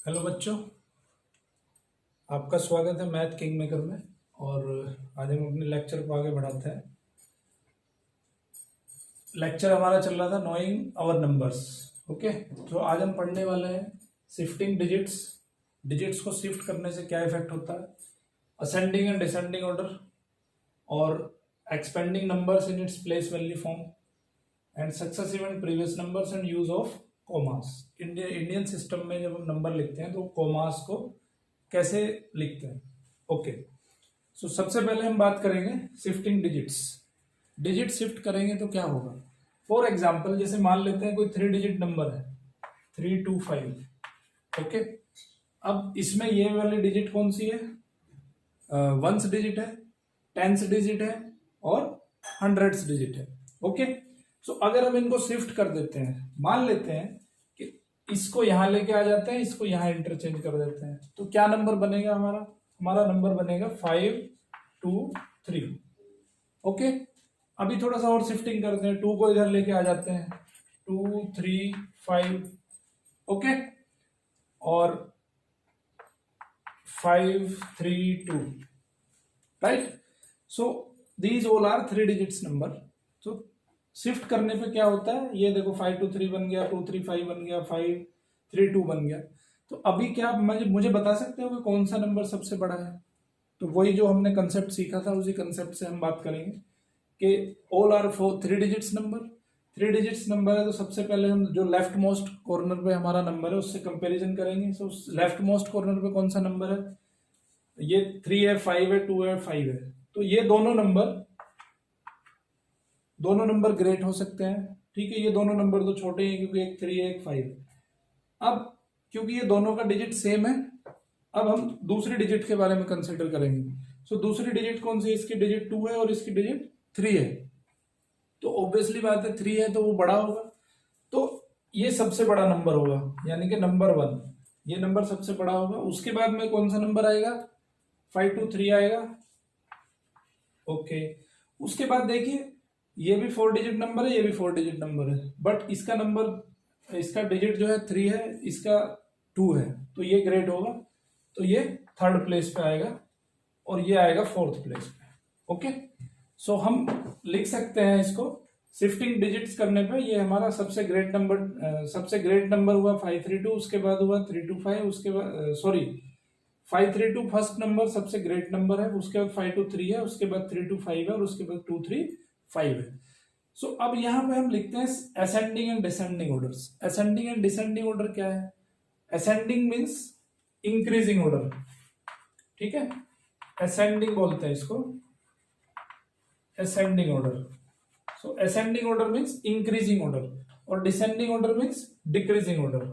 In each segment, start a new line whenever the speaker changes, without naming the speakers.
Hello बच्चों, आपका स्वागत है मैथ किंग मेकर में। और आज हम अपने लेक्चर को आगे बढ़ाते हैं। लेक्चर हमारा चल रहा था नोइंग आवर नंबर्स। ओके, तो आज हम पढ़ने वाले हैं शिफ्टिंग डिजिट्स। डिजिट्स को शिफ्ट करने से क्या इफेक्ट होता है, असेंडिंग एंड डिसेंडिंग ऑर्डर, और expanding numbers in its place value form, and successive and previous numbers and use of commas. Indian system में जब हम नंबर लिखते हैं तो कोमास को कैसे लिखते हैं। ओके, सो सबसे पहले हम बात करेंगे शिफ्टिंग डिजिट्स। डिजिट शिफ्ट करेंगे तो क्या होगा। फॉर एग्जांपल, जैसे मान लेते हैं कोई 3 डिजिट नंबर है 325। ओके, अब इसमें ये वाली डिजिट कौन सी है, वंस डिजिट है, टेंस डिजिट है और हंड्रेड्स डिजिट है। ओके, सो अगर हम इनको शिफ्ट कर देते हैं, मान लेते हैं कि इसको यहां लेके आ जाते हैं, इसको यहां इंटरचेंज कर देते हैं, तो क्या नंबर बनेगा हमारा नंबर बनेगा 5 2 3। ओके, अभी थोड़ा सा और शिफ्टिंग करते हैं, 2 को इधर लेके आ जाते हैं, 2 3 5। ओके, और 5 3 2, right. So these all are 3 digits number. तो शिफ्ट करने पे क्या होता है, ये देखो 5 2 3 बन गया, 2 3 5 बन गया, 5 3 2 बन गया। तो अभी क्या मुझे बता सकते हो कि कौन सा नंबर सबसे बड़ा है। तो वही जो हमने कंसेप्ट सीखा था, उसी कंसेप्ट से हम बात करेंगे कि all are 3 digits number. 3 digits number है तो सबसे पहले हम जो लेफ्ट मोस्ट कॉर्नर पे हमारा नंबर है उससे कंपेरिजन करेंगे। सो लेफ्ट मोस्ट कॉर्नर पे कौन सा नंबर है, ये 3 है, 5 है, 2 है, 5 है। तो ये दोनों नंबर ग्रेट हो सकते हैं। ठीक है, ये दोनों नंबर तो छोटे हैं क्योंकि एक 3 है एक 5 है। अब क्योंकि ये दोनों का डिजिट सेम है, अब हम दूसरी डिजिट के बारे में कंसिडर करेंगे। सो दूसरी डिजिट कौन सी है, इसकी डिजिट 2 है और इसकी डिजिट 3 है। तो ऑब्वियसली बात है 3 है तो वो बड़ा होगा, तो ये सबसे बड़ा नंबर होगा, यानी कि नंबर 1, ये नंबर सबसे बड़ा होगा। उसके बाद में कौन सा नंबर आएगा, 5 2 3 आएगा। ओके, उसके बाद देखिए ये भी 4 डिजिट नंबर है, ये भी 4 डिजिट नंबर है, बट इसका डिजिट जो है 3 है, इसका 2 है, तो ये ग्रेट होगा, तो ये 3rd प्लेस पे आएगा और ये आएगा 4th प्लेस पे। ओके, सो हम लिख सकते हैं इसको शिफ्टिंग डिजिट्स करने पे, ये हमारा सबसे ग्रेट नंबर हुआ 532, उसके बाद हुआ 325, उसके बाद 532 फर्स्ट नंबर सबसे ग्रेट नंबर है, उसके बाद 523 है, उसके बाद 325 है और उसके बाद 235 है। सो अब यहां पे हम लिखते हैं ascending and descending orders. Ascending and descending order क्या है, असेंडिंग मींस इंक्रीजिंग ऑर्डर। ठीक है, असेंडिंग बोलते हैं इसको, ascending order. So ascending order means increasing order और descending order means decreasing order.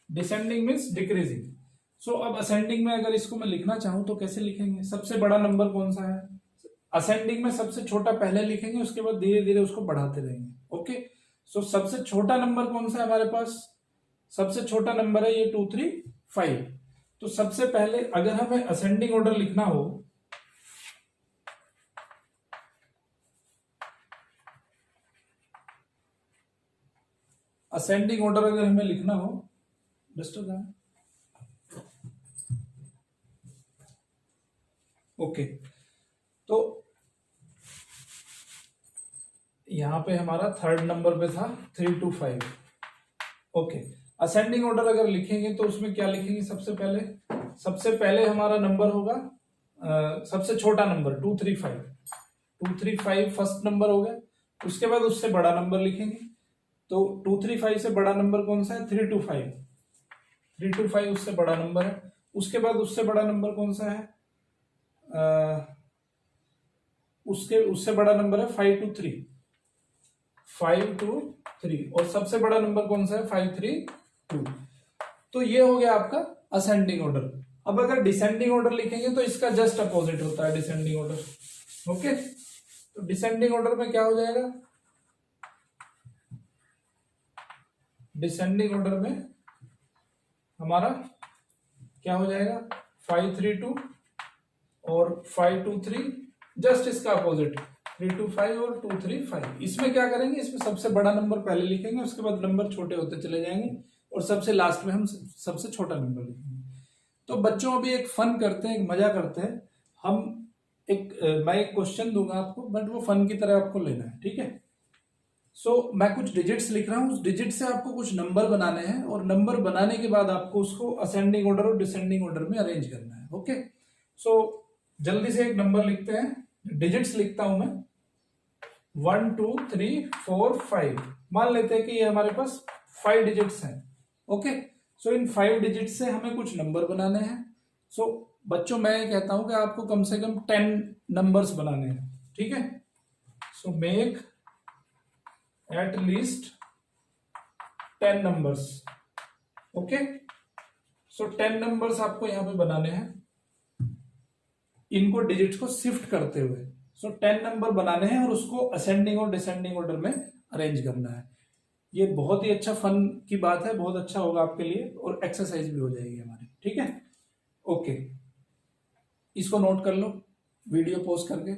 Descending means decreasing. So अब असेंडिंग में अगर इसको मैं लिखना चाहूं तो कैसे लिखेंगे, सबसे बड़ा नंबर कौन सा है, असेंडिंग में सबसे छोटा पहले लिखेंगे, उसके बाद धीरे धीरे उसको बढ़ाते रहेंगे। ओके, सो सबसे छोटा नंबर कौन सा है हमारे पास, सबसे छोटा नंबर है ये 2 3 5। तो सबसे पहले अगर हमें असेंडिंग ऑर्डर लिखना हो, असेंडिंग ऑर्डर अगर हमें लिखना हो, डिस्टर्ब है। ओके, तो यहां पे हमारा 3rd नंबर पे था 3 2 5। ओके, असेंडिंग ऑर्डर अगर लिखेंगे तो उसमें क्या लिखेंगे, सबसे पहले हमारा नंबर होगा सबसे छोटा नंबर 235 फर्स्ट नंबर हो गया, उसके बाद उससे बड़ा नंबर लिखेंगे। तो 235 से बड़ा नंबर कौन सा है, 325 उससे बड़ा नंबर है। उसके बाद उससे बड़ा नंबर कौन सा है, उससे बड़ा नंबर है 523 और सबसे बड़ा नंबर कौन सा है 532। तो ये हो गया आपका असेंडिंग ऑर्डर। अब अगर डिसेंडिंग ऑर्डर लिखेंगे तो इसका जस्ट अपोजिट होता है डिसेंडिंग ऑर्डर। ओके, तो डिसेंडिंग ऑर्डर में क्या हो जाएगा, डिसेंडिंग ऑर्डर में हमारा क्या हो जाएगा 532 और 523, जस्ट इसका अपोजिट 325 और 235। इसमें क्या करेंगे, इसमें सबसे बड़ा नंबर पहले लिखेंगे, उसके बाद नंबर छोटे होते चले जाएंगे और सबसे लास्ट में हम सबसे छोटा नंबर लिखेंगे। तो बच्चों अभी एक फन करते हैं, एक मजा करते हैं हम। मैं एक क्वेश्चन दूंगा आपको, बट वो फन की तरह आपको लेना है, ठीक है। मैं कुछ डिजिट्स लिख रहा हूँ, उस डिजिट से आपको कुछ नंबर बनाने हैं और नंबर बनाने के बाद आपको उसको असेंडिंग ऑर्डर और डिसेंडिंग ऑर्डर में अरेंज करना है। ओके, जल्दी से एक नंबर लिखते हैं, डिजिट्स लिखता हूं मैं 1 2 3 4 5। मान लेते हैं कि ये हमारे पास 5 डिजिट्स हैं। ओके, इन 5 डिजिट से हमें कुछ नंबर बनाने हैं। बच्चों मैं कहता हूं कि आपको कम से कम 10 नंबर्स बनाने हैं, ठीक है। Make at least 10 numbers. Okay, 10 numbers आपको यहां पे बनाने हैं, इनको डिजिट्स को शिफ्ट करते हुए। 10 नंबर बनाने हैं और उसको असेंडिंग और डिसेंडिंग ऑर्डर में अरेंज करना है। ये बहुत ही अच्छा फन की बात है, बहुत अच्छा होगा आपके लिए और एक्सरसाइज भी हो जाएगी हमारी, ठीक है। ओके, इसको नोट कर लो वीडियो पॉज करके।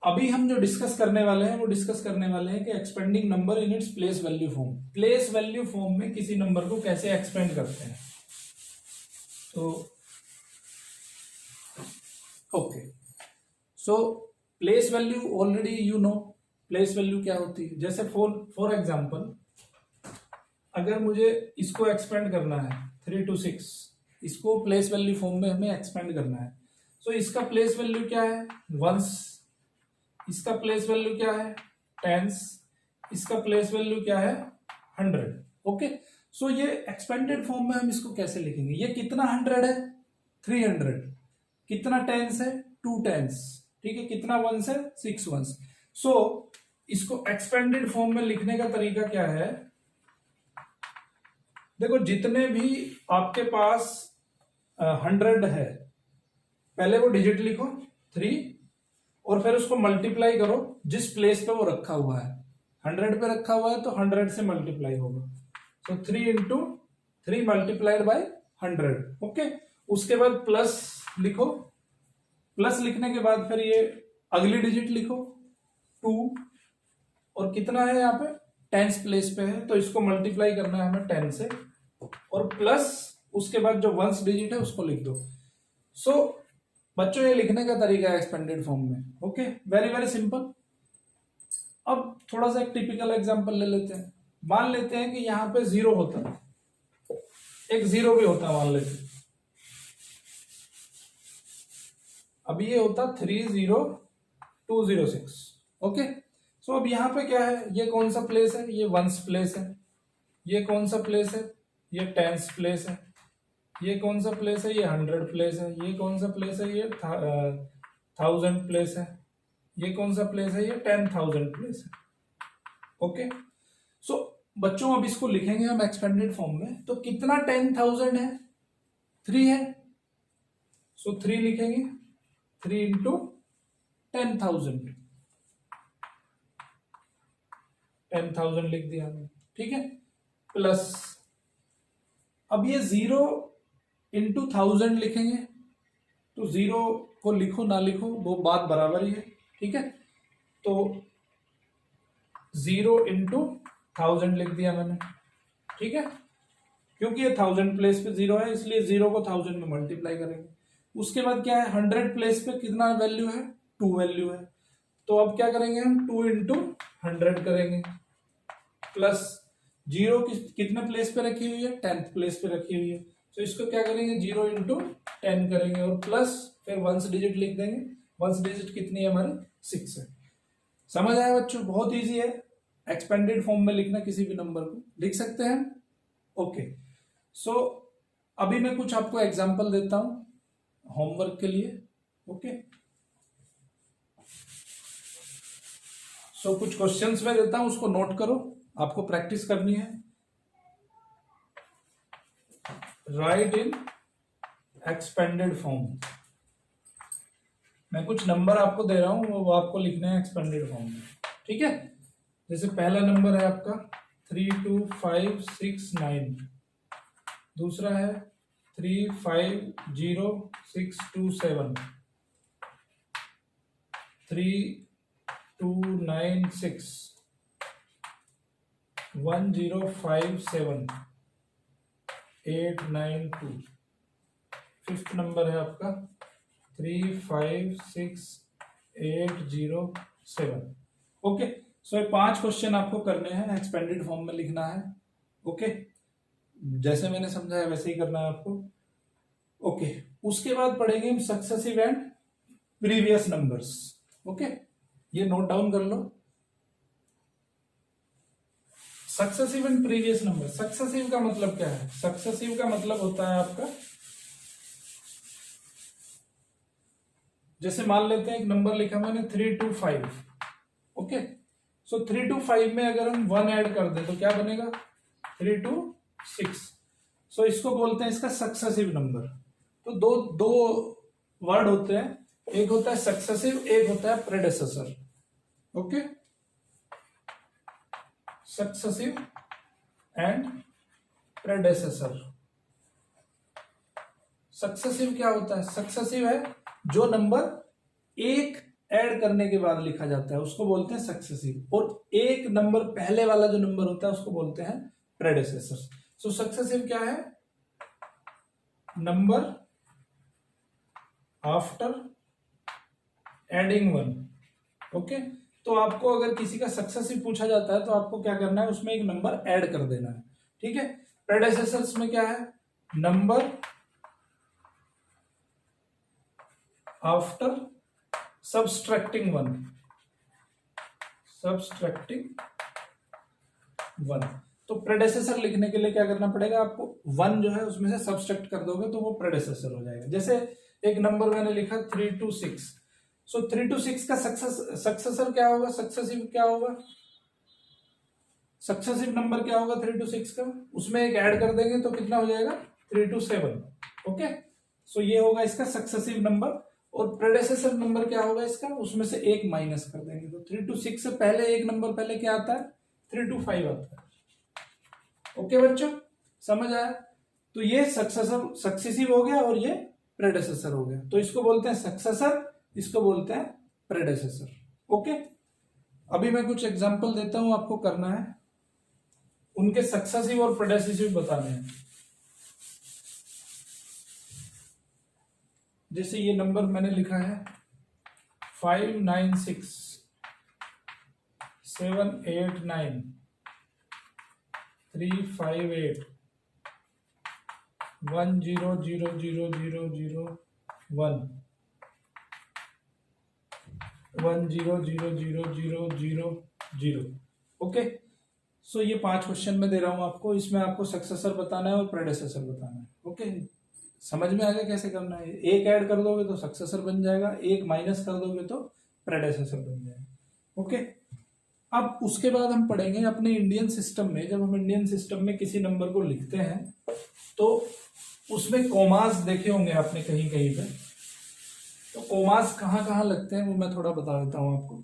अभी हम जो डिस्कस करने वाले हैं वो डिस्कस करने वाले हैं कि expanding number in its place value form. Place value form में किसी नंबर को कैसे एक्सपेंड करते हैं। Okay, place value already you know place value क्या होती है। जैसे फॉर एग्जांपल अगर मुझे इसको एक्सपेंड करना है 3 to 6, इसको प्लेस वैल्यू फॉर्म में हमें एक्सपेंड करना है। इसका प्लेस वैल्यू क्या है, वंस। इसका प्लेस वैल्यू क्या है, टेंस। इसका प्लेस वैल्यू क्या है, 100। ओके, ये एक्सपेंडेड फॉर्म में हम इसको कैसे लिखेंगे। ये कितना 100 है, 300। कितना टेंस है, 2 टेंस, ठीक है। कितना वंस है, 6 वंस। इसको एक्सपेंडेड फॉर्म में लिखने का तरीका क्या है, देखो जितने भी आपके पास 100 है, पहले वो डिजिट लिखो 3 और फिर उसको मल्टीप्लाई करो जिस प्लेस पे वो रखा हुआ है। 100 पे रखा हुआ है तो 100 से मल्टीप्लाई होगा। 3 into 3 मल्टीप्लाइड बाय 100। ओके, उसके बाद प्लस लिखो, प्लस लिखने के बाद फिर ये अगली डिजिट लिखो 2 और कितना है यहाँ पे, टेंस प्लेस पे है तो इसको मल्टीप्लाई करना है हमें 10 से और प्लस उसके बाद जो वंस डिजिट है उसको लिख दो। बच्चों ये लिखने का तरीका है एक्सपेंडेड फॉर्म में। Okay, very very simple. अब थोड़ा सा एक टिपिकल एग्जांपल ले लेते हैं। मान लेते हैं कि यहाँ पे 0 होता है, एक 0 भी होता है मान लेते हैं। अभी ये होता 30206। ओके, अब यहाँ पे क्या है, ये कौन सा प्लेस है, ये वंस प्लेस है। ये कौन सा प्लेस है, ये टेंस प्लेस है। ये कौन सा प्लेस है, ये 100 प्लेस है। ये कौन सा प्लेस है, ये 1000 प्लेस है। ये कौन सा प्लेस है, ये 10,000 प्लेस है। ओके, बच्चों अब इसको लिखेंगे हम एक्सपेंडेड फॉर्म में। तो कितना 10,000 है, 3 है। 3 लिखेंगे, 3 into 10,000, 10,000 लिख दिया हमने, ठीक है। प्लस अब ये 0 into 1000 लिखेंगे, तो 0 को लिखो ना लिखो वो बात बराबर ही है, ठीक है। तो 0 into 1000 लिख दिया मैंने, ठीक है। क्योंकि ये 1000 प्लेस पे 0 है इसलिए 0 को 1000 में मल्टीप्लाई करेंगे। उसके बाद क्या है, 100 प्लेस पे कितना वैल्यू है, 2 वैल्यू है। तो अब क्या करेंगे हम, 2 into 100 करेंगे। प्लस 0 कितने प्लेस पे रखी हुई है, 10th प्लेस पे रखी हुई है। इसको क्या करेंगे, 0 into 10 करेंगे और प्लस फिर वंस डिजिट लिख देंगे। वंस डिजिट कितनी है हमारी, 6 है। समझ आया बच्चों, बहुत इजी है एक्सपेंडेड फॉर्म में लिखना, किसी भी नंबर को लिख सकते हैं। ओके, अभी मैं कुछ आपको एग्जांपल देता हूं होमवर्क के लिए। ओके, कुछ क्वेश्चंस मैं देता हूं, उसको नोट करो, आपको प्रैक्टिस करनी है। राइट इन एक्सपेंडेड फॉर्म। मैं कुछ नंबर आपको दे रहा हूं, वो आपको लिखने हैं एक्सपेंडेड फॉर्म में, ठीक है। जैसे पहला नंबर है आपका 32569, दूसरा है 350627, 3296 1057 892। फिफ्थ नंबर है आपका 356807। ओके, सो ये 5 क्वेश्चन आपको करने हैं, एक्सपेंडेड फॉर्म में लिखना है। ओके, जैसे मैंने समझाया वैसे ही करना है आपको। ओके, उसके बाद पढ़ेंगे हम successive and previous numbers. Okay, ये नोट डाउन कर लो, successive and previous number. Successive का मतलब क्या है? सक्सेसिव का मतलब होता है आपका, जैसे मान लेते हैं एक नंबर लिखा मैंने 325। ओके, सो 325 में अगर हम 1 ऐड कर दें तो क्या बनेगा? 326। सो इसको बोलते हैं इसका सक्सेसिव नंबर। तो दो वर्ड होते हैं, एक होता है सक्सेसिव, एक होता है प्रेडेसेसर। Okay, successive and प्रेडेसेसर। सक्सेसिव क्या होता है? सक्सेसिव है जो नंबर एक ऐड करने के बाद लिखा जाता है उसको बोलते हैं सक्सेसिव, और एक नंबर पहले वाला जो नंबर होता है उसको बोलते हैं प्रेडेसेसर। सो सक्सेसिव क्या है? Number after adding 1। ओके, तो आपको अगर किसी का सक्सेसिव पूछा जाता है तो आपको क्या करना है? उसमें एक नंबर ऐड कर देना है। ठीक है, प्रेडेसेसर्स में क्या है? Number after subtracting 1। तो प्रेडेसेसर लिखने के लिए क्या करना पड़ेगा आपको? 1 जो है उसमें से सब्सट्रैक्ट कर दोगे तो वो प्रेडेसेसर हो जाएगा। जैसे एक नंबर मैंने लिखा 326, सो 326 का सक्सेसर क्या होगा? सक्सेसिव क्या होगा? सक्सेसिव नंबर क्या होगा 326 का? उसमें एक ऐड कर देंगे तो कितना हो जाएगा? 327। ओके, सो ये होगा इसका सक्सेसिव नंबर। और प्रेडेसेसर नंबर क्या होगा इसका? उसमें से एक माइनस कर देंगे तो 326 से पहले एक नंबर पहले क्या आता है? 325 आता है। ओके बच्चों, समझ आया? तो ये सक्सेसिव हो गया और ये प्रेडेसेसर हो गया। तो इसको बोलते हैं सक्सेसर, इसको बोलते हैं प्रेडेसेसर। ओके, अभी मैं कुछ एग्जांपल देता हूं, आपको करना है उनके सक्सेसिव और प्रेडेसेसिव बताने हैं। जैसे ये नंबर मैंने लिखा है 596 789 358 100001 100000। ओके, सो ये 5 क्वेश्चन में दे रहा हूं आपको, इसमें आपको सक्सेसर बताना है और प्रेडेसेसर बताना है। ओके, समझ में आ गया कैसे करना है? एक ऐड कर दोगे तो सक्सेसर बन जाएगा, एक माइनस कर दोगे तो प्रेडेसेसर बन जाएगा। ओके, अब उसके बाद हम पढ़ेंगे अपने इंडियन सिस्टम में, जब हम इंडियन सिस्टम में किसी नंबर को लिखते हैं तो उसमें कोमास देखे होंगे आपने कहीं कहीं पे। तो कोमास कहाँ कहाँ लगते हैं वो मैं थोड़ा बता देता हूँ आपको।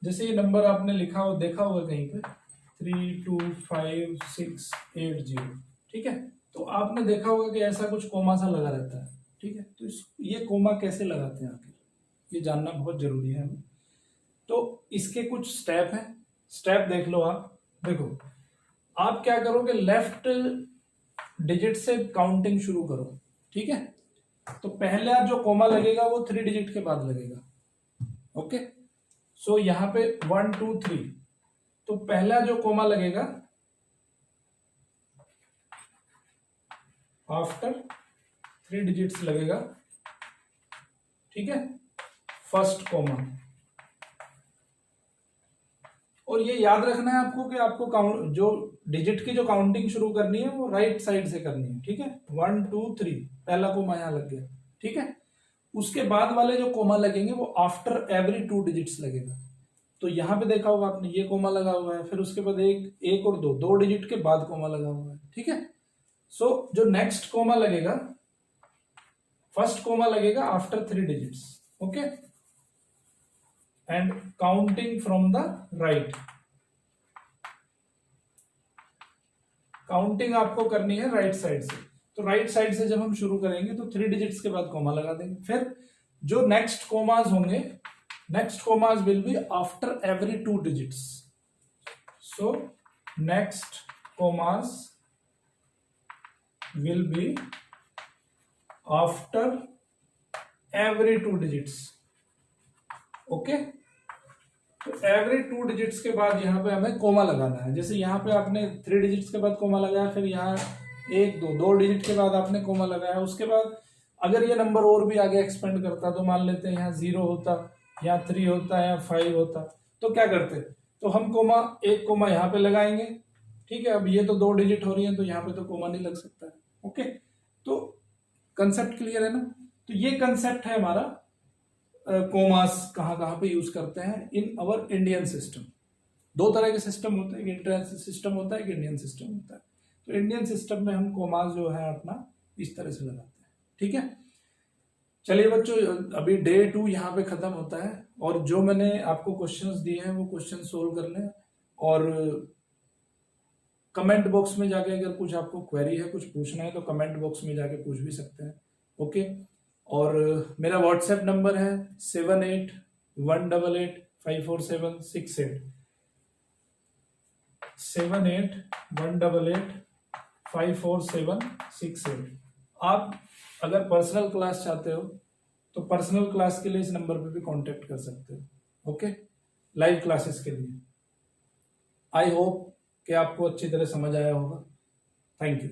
जैसे ये नंबर आपने लिखा हो, देखा होगा कहीं पे 325680, ठीक है, तो आपने देखा होगा कि ऐसा कुछ कोमा सा लगा रहता है। ठीक है, तो ये कोमा कैसे लगाते हैं आखिर, ये जानना बहुत जरूरी है हमें। तो इसके कुछ स्टेप हैं, स्टेप देख लो आप। देखो, आप क्या करोगे, लेफ्ट डिजिट से काउंटिंग शुरू करो। ठीक है, तो पहला जो कोमा लगेगा वो 3 डिजिट के बाद लगेगा। ओके, सो यहां पे 1 2 3, तो पहला जो कोमा लगेगा आफ्टर 3 डिजिट्स लगेगा। ठीक है, फर्स्ट कोमा। और ये याद रखना है आपको कि आपको काउंट जो डिजिट की जो काउंटिंग शुरू करनी है वो राइट साइड से करनी है। ठीक है, 1 2 3 पहला कोमा यहां लग गया। ठीक है, उसके बाद वाले जो कोमा लगेंगे वो आफ्टर एवरी 2 डिजिट्स लगेगा। तो यहां पे देखा होगा आपने, ये कोमा लगा हुआ है, फिर उसके बाद एक और दो डिजिट के बाद कोमा लगा हुआ है। ठीक है, सो जो नेक्स्ट कोमा लगेगा, फर्स्ट कोमा लगेगा after 3 digits. Okay, and counting from the right. Counting आपको करनी है राइट साइड से। तो राइट साइड से जब हम शुरू करेंगे तो 3 डिजिट्स के बाद कोमा लगा देंगे। फिर जो नेक्स्ट कोमास होंगे next commas will be after every 2 digits. So next commas will be after every 2 digits. Okay, तो एवरी 2 डिजिट्स के बाद यहाँ पे हमें कोमा लगाना है। जैसे यहाँ पे आपने 3 डिजिट्स के बाद कोमा लगाया, फिर यहाँ 1 2 डिजिट के बाद आपने कोमा लगाया। उसके बाद अगर ये नंबर और भी आगे एक्सपेंड करता तो मान लेते हैं यहाँ 0 होता, यहाँ 3 होता, यहाँ 5 होता, तो क्या करते, तो हम कोमा, एक कोमा यहाँ पे लगाएंगे। ठीक है, अब ये तो 2 डिजिट हो रही है तो यहाँ पे तो कोमा नहीं लग सकता है। ओके, तो कंसेप्ट क्लियर है ना। तो ये कंसेप्ट है हमारा कोमास कहाँ कहाँ पे यूज करते हैं इन अवर इंडियन सिस्टम। 2 तरह के सिस्टम होते हैं, एक इंटरनेशनल सिस्टम होता है, एक इंडियन सिस्टम होता है। तो इंडियन सिस्टम में हम कोमास जो है अपना इस तरह से लगाते हैं। ठीक है, चलिए बच्चों, अभी डे 2 यहाँ पे खत्म होता है, और जो मैंने आपको क्वेश्चंस दिए हैं वो क्वेश्चन सोल्व कर लें, और कमेंट बॉक्स में जाके अगर कुछ आपको क्वेरी है, कुछ पूछना है, तो कमेंट बॉक्स में जाके पूछ भी सकते हैं। ओके, और मेरा व्हाट्सएप नंबर है 7818854768 7818854768। आप अगर पर्सनल क्लास चाहते हो तो पर्सनल क्लास के लिए इस नंबर पे भी कांटेक्ट कर सकते हो। ओके, लाइव क्लासेस के लिए। आई होप कि आपको अच्छी तरह समझ आया होगा। Thank you.